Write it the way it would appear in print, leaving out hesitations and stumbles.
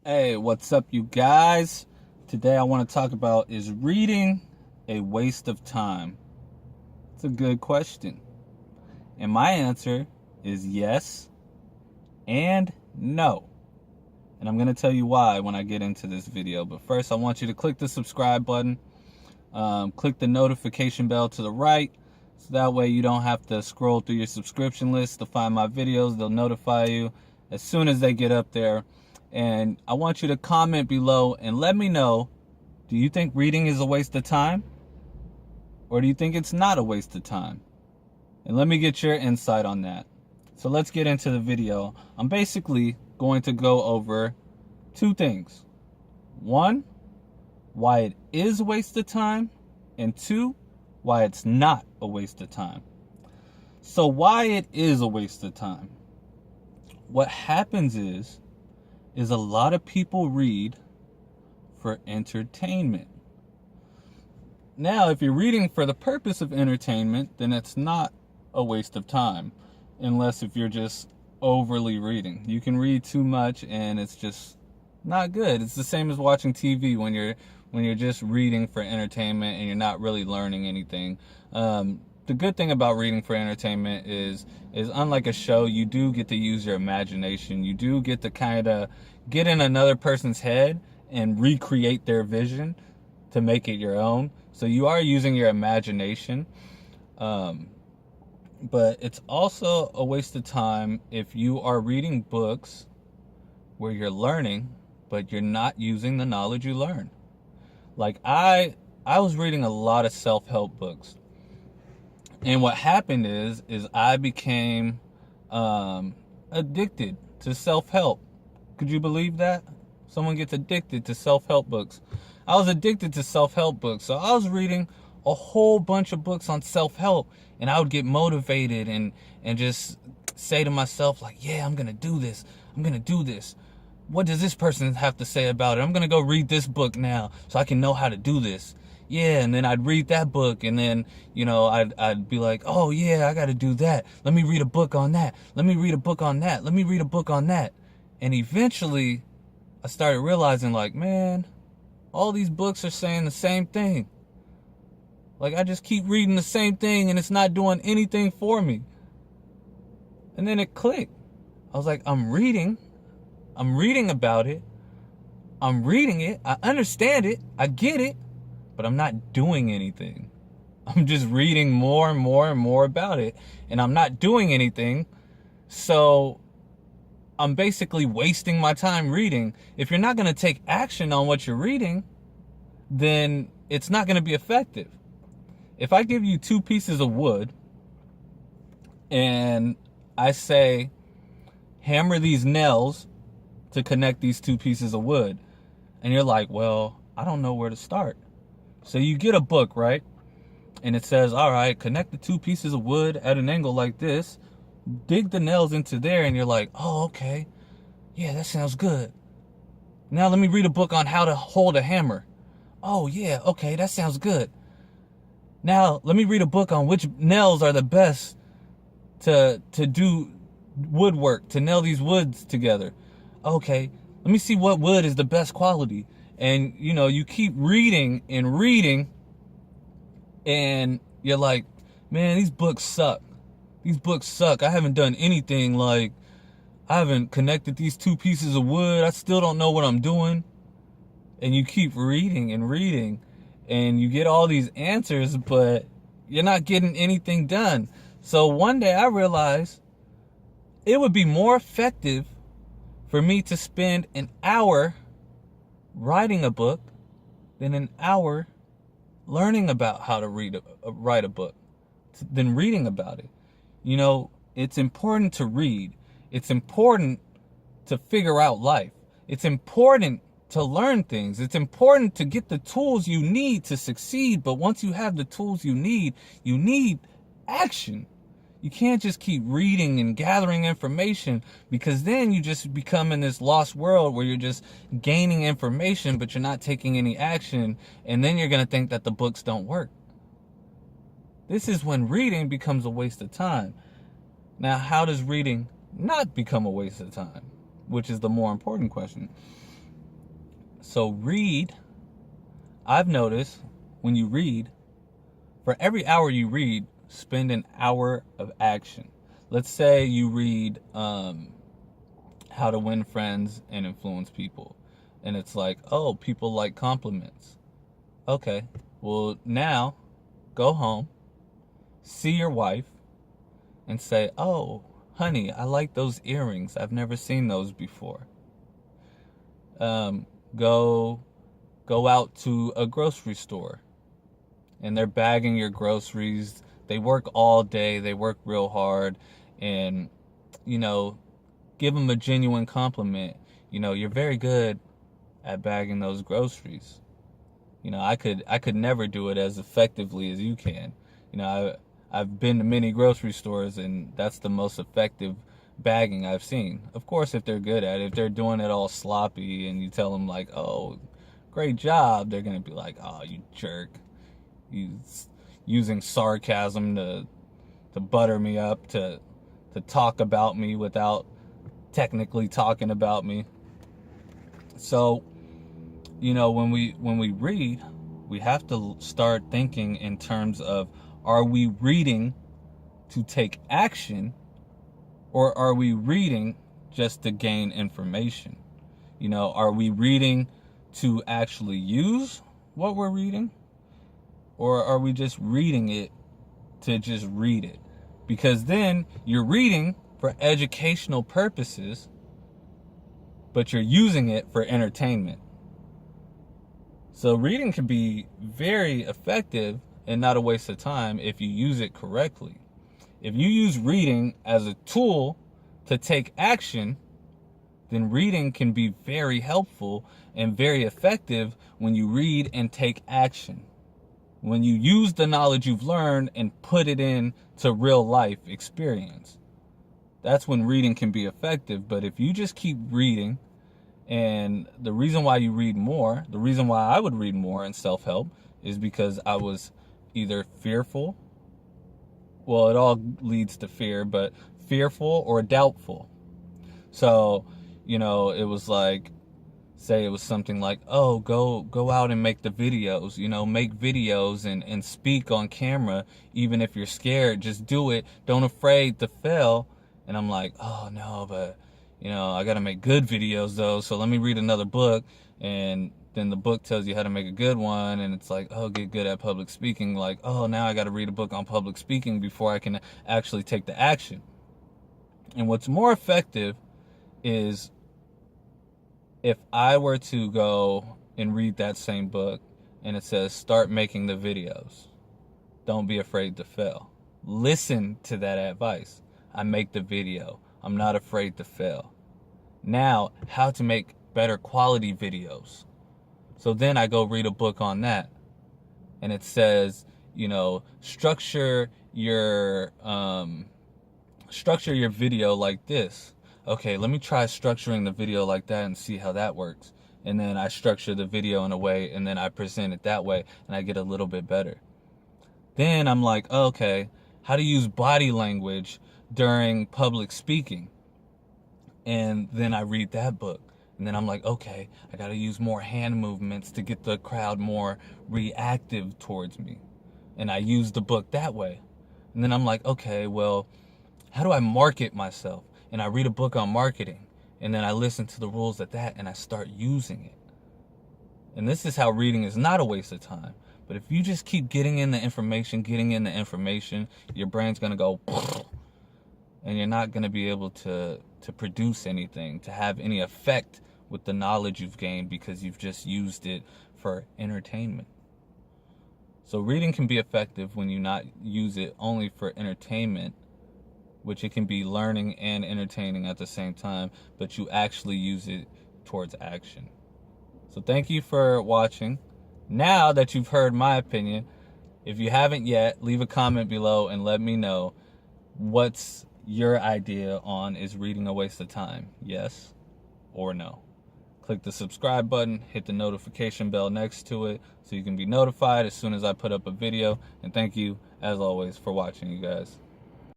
Hey, what's up, you guys? Today I want to talk about, is reading a waste of time? It's a good question. And my answer is yes and no. And I'm going to tell you why when I get into this video. But first, I want you to click the subscribe button, click the notification bell to the right, so that way you don't have to scroll through your subscription list to find my videos. They'll notify you as soon as they get up there. And I want you to comment below and let me know, do you think reading is a waste of time? Or do you think it's not a waste of time? And let me get your insight on that. So let's get into the video. I'm basically going to go over two things. One, why it is a waste of time. And two, why it's not a waste of time. So why it is a waste of time. What happens is a lot of people read for entertainment. Now, if you're reading for the purpose of entertainment, then it's not a waste of time, unless if you're just overly reading. You can read too much and it's just not good. It's the same as watching TV when you're just reading for entertainment and you're not really learning anything. The good thing about reading for entertainment is unlike a show, you do get to use your imagination. You do get to kind of get in another person's head and recreate their vision to make it your own. So you are using your imagination. But it's also a waste of time if you are reading books where you're learning, but you're not using the knowledge you learn. Like I was reading a lot of self-help books. And what happened is I became addicted to self-help. Could you believe that? Someone gets addicted to self-help books. I was addicted to self-help books. So I was reading a whole bunch of books on self-help. And I would get motivated and just say to myself, like, yeah, I'm going to do this. I'm going to do this. What does this person have to say about it? I'm going to go read this book now so I can know how to do this. Yeah, and then I'd read that book, and then, I'd be like, oh, yeah, I got to do that. Let me read a book on that. Let me read a book on that. Let me read a book on that. And eventually, I started realizing, like, man, all these books are saying the same thing. Like, I just keep reading the same thing, and it's not doing anything for me. And then it clicked. I was like, I'm reading about it. I'm reading it. I understand it. I get it. But I'm not doing anything. I'm just reading more and more and more about it. And I'm not doing anything. So I'm basically wasting my time reading. If you're not going to take action on what you're reading, then it's not going to be effective. If I give you two pieces of wood and I say, hammer these nails to connect these two pieces of wood, and you're like, well, I don't know where to start. So you get a book, right? And it says, all right, connect the two pieces of wood at an angle like this, dig the nails into there, and you're like, oh, okay. Yeah, that sounds good. Now let me read a book on how to hold a hammer. Oh, yeah, okay, that sounds good. Now let me read a book on which nails are the best to do woodwork, to nail these woods together. Okay, let me see what wood is the best quality. And, you keep reading, and you're like, man, these books suck. These books suck. I haven't done anything. Like, I haven't connected these two pieces of wood. I still don't know what I'm doing. And you keep reading, and you get all these answers, but you're not getting anything done. So one day I realized it would be more effective for me to spend an hour writing a book than an hour learning about how to write a book than reading about it. It's important to read. It's important to figure out life. It's important to learn things. It's important to get the tools you need to succeed. But once you have the tools you need action. You can't just keep reading and gathering information, because then you just become in this lost world where you're just gaining information, but you're not taking any action. And then you're going to think that the books don't work. This is when reading becomes a waste of time. Now, how does reading not become a waste of time? Which is the more important question. So I've noticed when you read, for every hour you read, spend an hour of action. Let's say you read How to Win Friends and Influence People. And it's like, oh, people like compliments. Okay, well, now go home, see your wife, and say, oh, honey, I like those earrings. I've never seen those before. Go out to a grocery store, and they're bagging your groceries. They work all day. They work real hard. And, give them a genuine compliment. You're very good at bagging those groceries. I could never do it as effectively as you can. I've been to many grocery stores, and that's the most effective bagging I've seen. Of course, if they're good at it, if they're doing it all sloppy and you tell them like, oh, great job, they're going to be like, oh, you jerk. Using sarcasm to butter me up, to talk about me without technically talking about me. So, when we read, we have to start thinking in terms of, are we reading to take action, or are we reading just to gain information? Are we reading to actually use what we're reading, or are we just reading it to just read it? Because then you're reading for educational purposes, but you're using it for entertainment. So reading can be very effective and not a waste of time if you use it correctly. If you use reading as a tool to take action, then reading can be very helpful and very effective when you read and take action. When you use the knowledge you've learned and put it into real life experience. That's when reading can be effective. But if you just keep reading, and the reason why you read more, the reason why I would read more in self-help is because I was either fearful, well, it all leads to fear, but fearful or doubtful. So, it was like, say it was something like, oh, go out and make the videos, make videos and speak on camera. Even if you're scared, just do it. Don't afraid to fail. And I'm like, oh no, but I got to make good videos though. So let me read another book. And then the book tells you how to make a good one. And it's like, oh, get good at public speaking. Like, oh, now I got to read a book on public speaking before I can actually take the action. And what's more effective is if I were to go and read that same book and it says, start making the videos. Don't be afraid to fail. Listen to that advice. I make the video. I'm not afraid to fail. Now, how to make better quality videos. So then I go read a book on that. And it says, structure your video like this. Okay, let me try structuring the video like that and see how that works. And then I structure the video in a way, and then I present it that way, and I get a little bit better. Then I'm like, okay, how to use body language during public speaking. And then I read that book. And then I'm like, okay, I got to use more hand movements to get the crowd more reactive towards me. And I use the book that way. And then I'm like, okay, well, how do I market myself? And I read a book on marketing, and then I listen to the rules of that, and I start using it. And this is how reading is not a waste of time. But if you just keep getting in the information, your brain's going to go, and you're not going to be able to produce anything, to have any effect with the knowledge you've gained because you've just used it for entertainment. So reading can be effective when you not use it only for entertainment, which it can be learning and entertaining at the same time, but you actually use it towards action. So thank you for watching. Now that you've heard my opinion, if you haven't yet, leave a comment below and let me know what's your idea on, is reading a waste of time? Yes or no? Click the subscribe button, hit the notification bell next to it so you can be notified as soon as I put up a video. And thank you, as always, for watching, you guys.